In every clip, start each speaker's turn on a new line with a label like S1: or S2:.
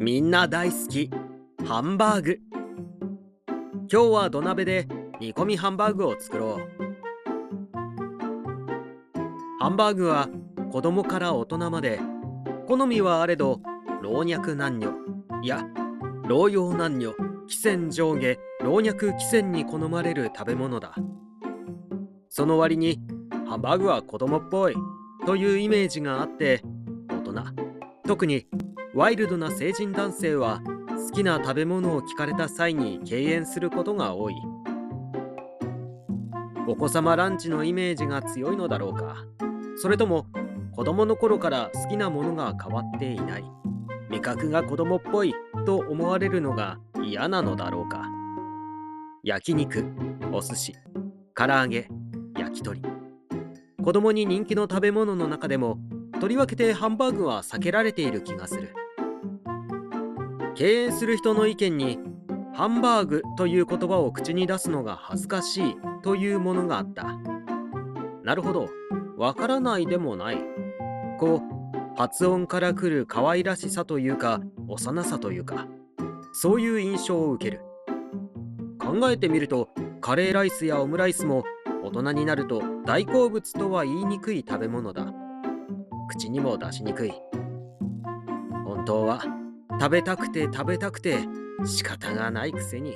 S1: みんな大好きハンバーグ。今日は土鍋で煮込みハンバーグを作ろう。ハンバーグは子供から大人まで好みはあれど、老若男女、いや老幼男女、貴賤上下、老若貴賤に好まれる食べ物だ。その割にハンバーグは子供っぽいというイメージがあって、大人、特にワイルドな成人男性は好きな食べ物を聞かれた際に敬遠することが多い。お子様ランチのイメージが強いのだろうか、それとも子供の頃から好きなものが変わっていない、味覚が子供っぽいと思われるのが嫌なのだろうか。焼肉、お寿司、唐揚げ、焼き鳥、子供に人気の食べ物の中でもとりわけてハンバーグは避けられている気がする。敬遠する人の意見に、ハンバーグという言葉を口に出すのが恥ずかしいというものがあった。なるほど、わからないでもない。こう、発音から来る可愛らしさというか、幼さというか、そういう印象を受ける。考えてみると、カレーライスやオムライスも大人になると大好物とは言いにくい食べ物だ。口にも出しにくい。本当は食べたくて食べたくて仕方がないくせに。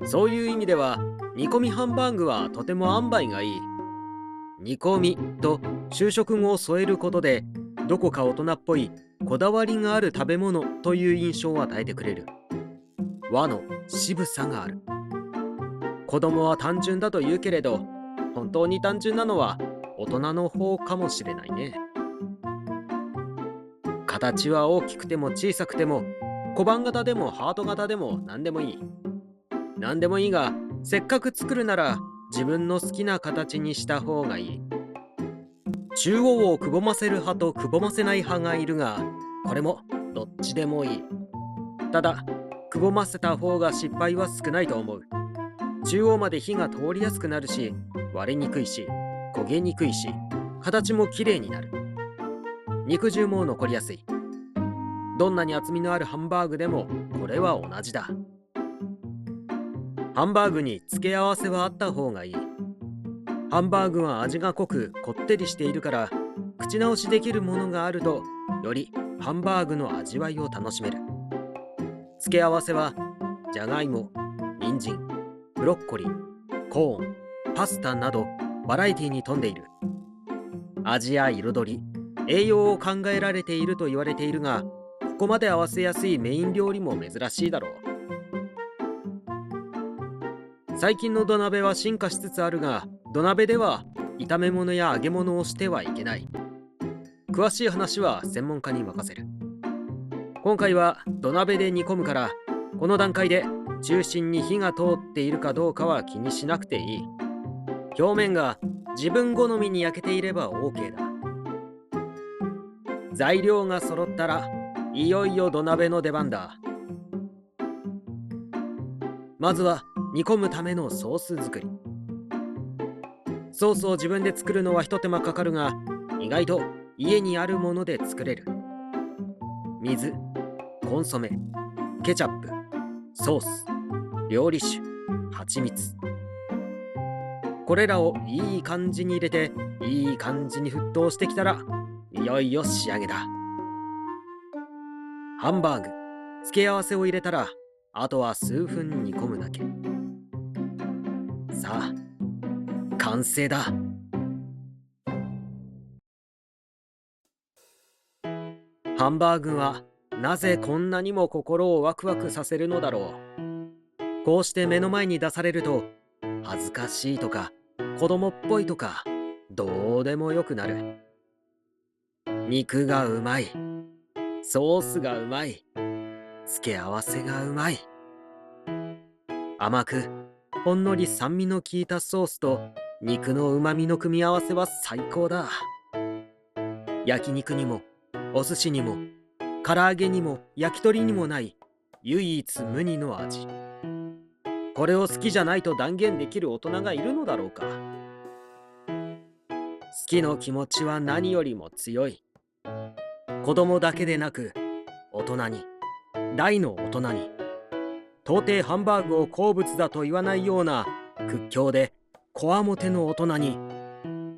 S1: そういう意味では煮込みハンバーグはとても塩梅がいい。煮込みと修飾語を添えることで、どこか大人っぽいこだわりがある食べ物という印象を与えてくれる。和の渋さがある。子供は単純だと言うけれど、本当に単純なのは大人の方かもしれないね。形は大きくても小さくても、小判型でもハート型でも何でもいい。何でもいいが、せっかく作るなら自分の好きな形にした方がいい。中央をくぼませる派とくぼませない派がいるが、これもどっちでもいい。ただ、くぼませた方が失敗は少ないと思う。中央まで火が通りやすくなるし、割れにくいし、焦げにくいし、形もきれいになる。肉汁も残りやすい。どんなに厚みのあるハンバーグでもこれは同じだ。ハンバーグに付け合わせはあった方がいい。ハンバーグは味が濃くこってりしているから、口直しできるものがあるとよりハンバーグの味わいを楽しめる。付け合わせはじゃがいも、人参、ブロッコリー、コーン、パスタなどバラエティに富んでいる。味や彩り、栄養を考えられていると言われているが、ここまで合わせやすいメイン料理も珍しいだろう。最近の土鍋は進化しつつあるが、土鍋では炒め物や揚げ物をしてはいけない。詳しい話は専門家に任せる。今回は土鍋で煮込むから、この段階で中心に火が通っているかどうかは気にしなくていい。表面が自分好みに焼けていれば OK だ。材料が揃ったらいよいよ土鍋の出番だ。まずは煮込むためのソース作り。ソースを自分で作るのは一手間かかるが、意外と家にあるもので作れる。水、コンソメ、ケチャップ、ソース、料理酒、蜂蜜。これらをいい感じに入れて、いい感じに沸騰してきたら、いよいよ仕上げだ。ハンバーグ、付け合わせを入れたら、あとは数分煮込むだけ。さあ、完成だ。ハンバーグはなぜこんなにも心をワクワクさせるのだろう。こうして目の前に出されると、恥ずかしいとか子供っぽいとかどうでもよくなる。肉がうまい、ソースがうまい、付け合わせがうまい。甘くほんのり酸味の効いたソースと肉のうまみの組み合わせは最高だ。焼肉にもお寿司にも唐揚げにも焼き鳥にもない唯一無二の味。これを好きじゃないと断言できる大人がいるのだろうか。好きの気持ちは何よりも強い。子供だけでなく大人に、大の大人に、到底ハンバーグを好物だと言わないような屈強でこわもての大人に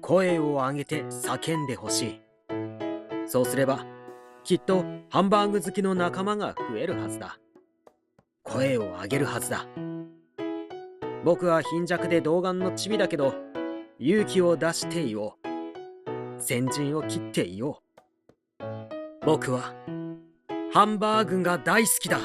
S1: 声を上げて叫んでほしい。そうすればきっとハンバーグ好きの仲間が増えるはずだ。声を上げるはずだ。僕は貧弱で童顔のチビだけど、勇気を出して言おう。先陣を切って言おう。僕はハンバーグが大好きだ。